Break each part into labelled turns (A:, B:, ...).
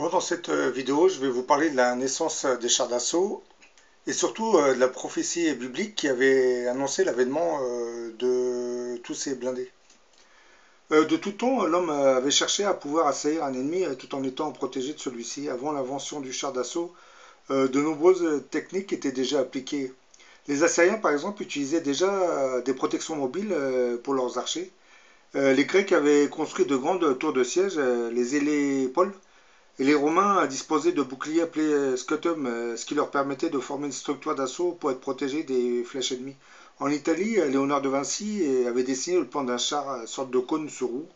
A: Bon, dans cette vidéo, je vais vous parler de la naissance des chars d'assaut et surtout de la prophétie biblique qui avait annoncé l'avènement de tous ces blindés. De tout temps, l'homme avait cherché à pouvoir assaillir un ennemi tout en étant protégé de celui-ci. Avant l'invention du char d'assaut, de nombreuses techniques étaient déjà appliquées. Les Assyriens, par exemple, utilisaient déjà des protections mobiles pour leurs archers. Les Grecs avaient construit de grandes tours de siège, les hélépoles, et les Romains disposaient de boucliers appelés scutum, ce qui leur permettait de former une structure d'assaut pour être protégés des flèches ennemies. En Italie, Léonard de Vinci avait dessiné le plan d'un char, sorte de cône sur roue,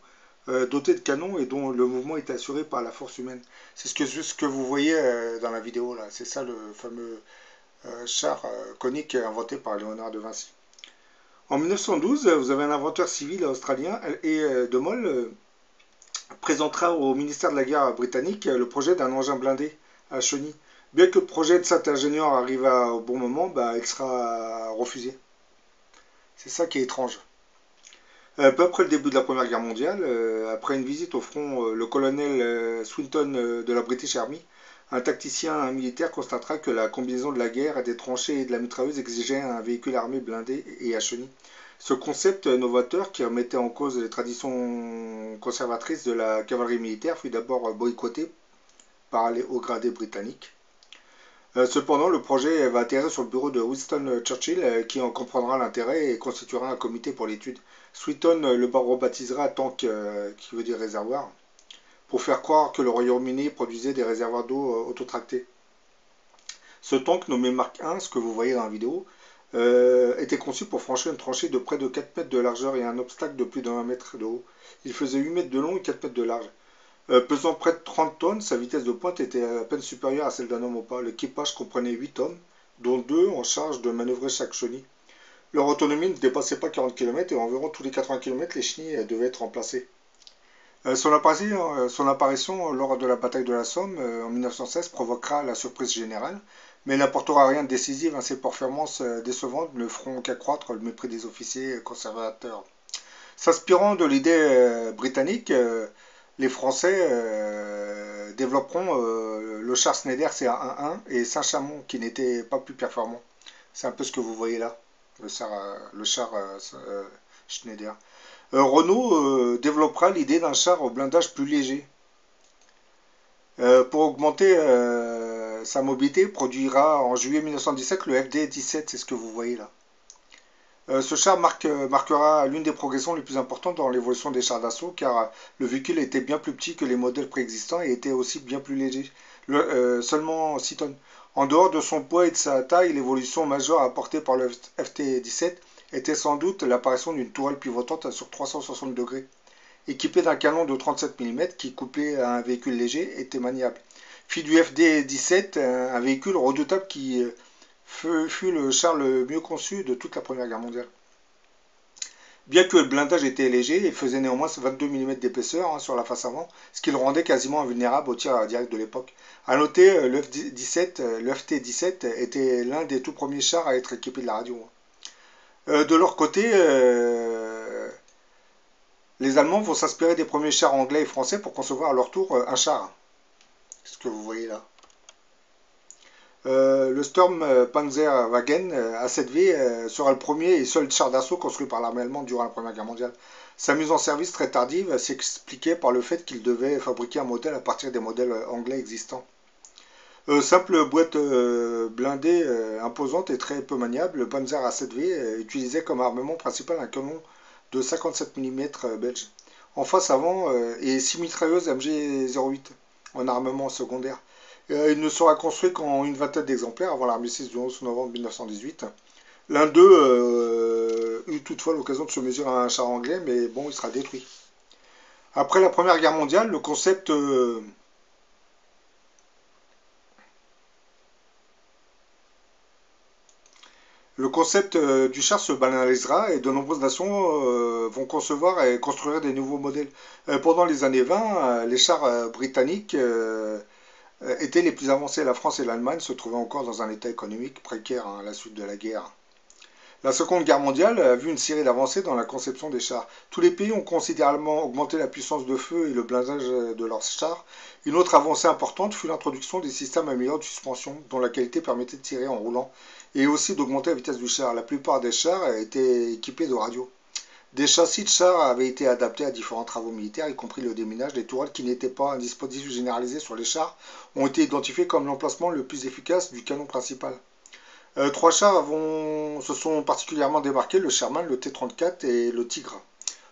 A: doté de canons et dont le mouvement était assuré par la force humaine. C'est ce que vous voyez dans la vidéo là. C'est ça le fameux char conique inventé par Léonard de Vinci. En 1912, vous avez un inventeur civil australien et de Mol présentera au ministère de la Guerre britannique le projet d'un engin blindé à chenilles. Bien que le projet de cet ingénieur arrive au bon moment, il sera refusé. C'est ça qui est étrange. Peu après le début de la Première Guerre mondiale, après une visite au front, le colonel Swinton de la British Army, un tacticien militaire constatera que la combinaison de la guerre et des tranchées et de la mitrailleuse exigeait un véhicule armé blindé et à chenilles. Ce concept novateur, qui remettait en cause les traditions conservatrices de la cavalerie militaire, fut d'abord boycotté par les hauts gradés britanniques. Cependant, le projet va atterrir sur le bureau de Winston Churchill, qui en comprendra l'intérêt et constituera un comité pour l'étude. Swinton le rebaptisera tank, qui veut dire réservoir, pour faire croire que le Royaume-Uni produisait des réservoirs d'eau autotractés. Ce tank, nommé Mark I, ce que vous voyez dans la vidéo, était conçu pour franchir une tranchée de près de 4 mètres de largeur et un obstacle de plus d'1 mètre de haut. Il faisait 8 mètres de long et 4 mètres de large. Pesant près de 30 tonnes, sa vitesse de pointe était à peine supérieure à celle d'un homme au pas. L'équipage comprenait 8 hommes, dont 2 en charge de manœuvrer chaque chenille. Leur autonomie ne dépassait pas 40 km et environ tous les 80 km, les chenilles devaient être remplacées. Son apparition lors de la bataille de la Somme en 1916 provoquera la surprise générale, mais n'apportera rien de décisif. Ses performances décevantes ne feront qu'accroître le mépris des officiers conservateurs. S'inspirant de l'idée britannique, les Français développeront le char Schneider CA11 et Saint-Chamond, qui n'était pas plus performant. C'est un peu ce que vous voyez là, le char Schneider. Renault développera l'idée d'un char au blindage plus léger. Pour augmenter sa mobilité, produira en juillet 1917 le FD-17, c'est ce que vous voyez là. Ce char marquera l'une des progressions les plus importantes dans l'évolution des chars d'assaut, car le véhicule était bien plus petit que les modèles préexistants et était aussi bien plus léger, seulement 6 tonnes. En dehors de son poids et de sa taille, l'évolution majeure apportée par le FT-17 était sans doute l'apparition d'une tourelle pivotante sur 360 degrés, équipée d'un canon de 37 mm qui, couplé à un véhicule léger, était maniable. Fit du FD-17, un véhicule redoutable qui fut le char le mieux conçu de toute la Première Guerre mondiale. Bien que le blindage était léger, il faisait néanmoins 22 mm d'épaisseur sur la face avant, ce qui le rendait quasiment invulnérable aux tirs directs de l'époque. A noter, le FT-17 était l'un des tout premiers chars à être équipé de la radio. De leur côté, les Allemands vont s'inspirer des premiers chars anglais et français pour concevoir à leur tour un char. C'est ce que vous voyez là. Le Sturmpanzerwagen A7V sera le premier et seul char d'assaut construit par l'armée allemande durant la Première Guerre mondiale. Sa mise en service très tardive s'expliquait par le fait qu'il devait fabriquer un modèle à partir des modèles anglais existants. Simple boîte blindée imposante et très peu maniable, le Panzer A7V utilisait comme armement principal un canon de 57 mm belge en face avant et 6 mitrailleuses MG08 en armement secondaire. Il ne sera construit qu'en une vingtaine d'exemplaires avant l'armistice du 11 novembre 1918. L'un d'eux eut toutefois l'occasion de se mesurer à un char anglais, mais bon, il sera détruit. Après la Première Guerre mondiale, le concept du char se banalisera et de nombreuses nations vont concevoir et construire des nouveaux modèles. Pendant les années 20, les chars britanniques étaient les plus avancés. La France et l'Allemagne se trouvaient encore dans un état économique précaire à la suite de la guerre. La Seconde Guerre mondiale a vu une série d'avancées dans la conception des chars. Tous les pays ont considérablement augmenté la puissance de feu et le blindage de leurs chars. Une autre avancée importante fut l'introduction des systèmes améliorés de suspension, dont la qualité permettait de tirer en roulant et aussi d'augmenter la vitesse du char. La plupart des chars étaient équipés de radios. Des châssis de chars avaient été adaptés à différents travaux militaires, y compris le déminage. Des tourelles qui n'étaient pas un dispositif généralisé sur les chars ont été identifiées comme l'emplacement le plus efficace du canon principal. Trois chars se sont particulièrement démarqués, le Sherman, le T-34 et le Tigre.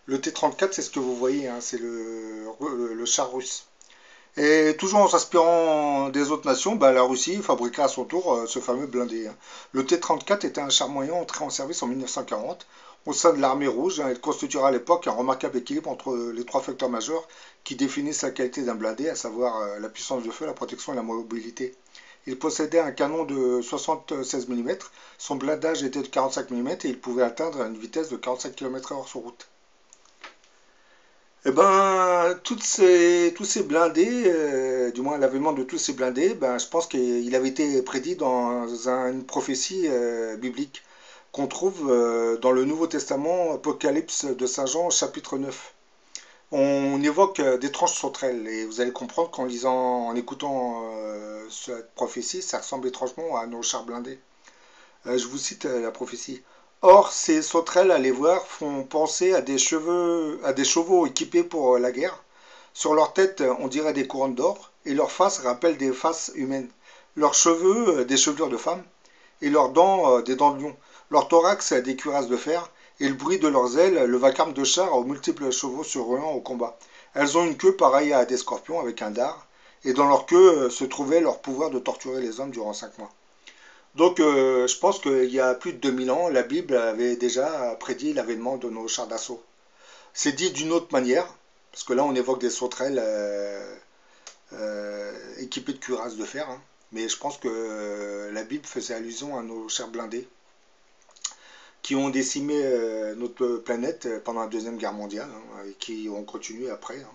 A: Le T-34, c'est ce que vous voyez, hein, c'est le char russe. Et toujours en s'inspirant des autres nations, bah, la Russie fabriqua à son tour ce fameux blindé, hein. Le T-34 était un char moyen entré en service en 1940 au sein de l'armée rouge, hein. Il constituera à l'époque un remarquable équilibre entre les trois facteurs majeurs qui définissent la qualité d'un blindé, à savoir la puissance de feu, la protection et la mobilité. Il possédait un canon de 76 mm, son blindage était de 45 mm et il pouvait atteindre une vitesse de 45 km/h sur route. Eh ben, tous ces blindés, du moins l'avènement de tous ces blindés, ben, je pense qu'il avait été prédit dans une prophétie biblique qu'on trouve dans le Nouveau Testament, Apocalypse de Saint Jean, chapitre 9. On évoque d'étranges sauterelles et vous allez comprendre qu'en lisant, en écoutant cette prophétie, ça ressemble étrangement à nos chars blindés. Je vous cite la prophétie. Or, ces sauterelles à les voir font penser à des chevaux équipés pour la guerre. Sur leur tête, on dirait des couronnes d'or, et leurs faces rappellent des faces humaines. Leurs cheveux, des chevelures de femmes, et leurs dents, des dents de lion. Leur thorax, des cuirasses de fer, et le bruit de leurs ailes, le vacarme de chars aux multiples chevaux se ruant au combat. Elles ont une queue pareille à des scorpions avec un dard, et dans leur queue se trouvait leur pouvoir de torturer les hommes durant 5 mois. Donc, je pense qu'il y a plus de 2000 ans, la Bible avait déjà prédit l'avènement de nos chars d'assaut. C'est dit d'une autre manière, parce que là, on évoque des sauterelles équipées de cuirasses de fer, hein. Mais je pense que la Bible faisait allusion à nos chars blindés qui ont décimé notre planète pendant la Deuxième Guerre mondiale, hein, et qui ont continué après, hein.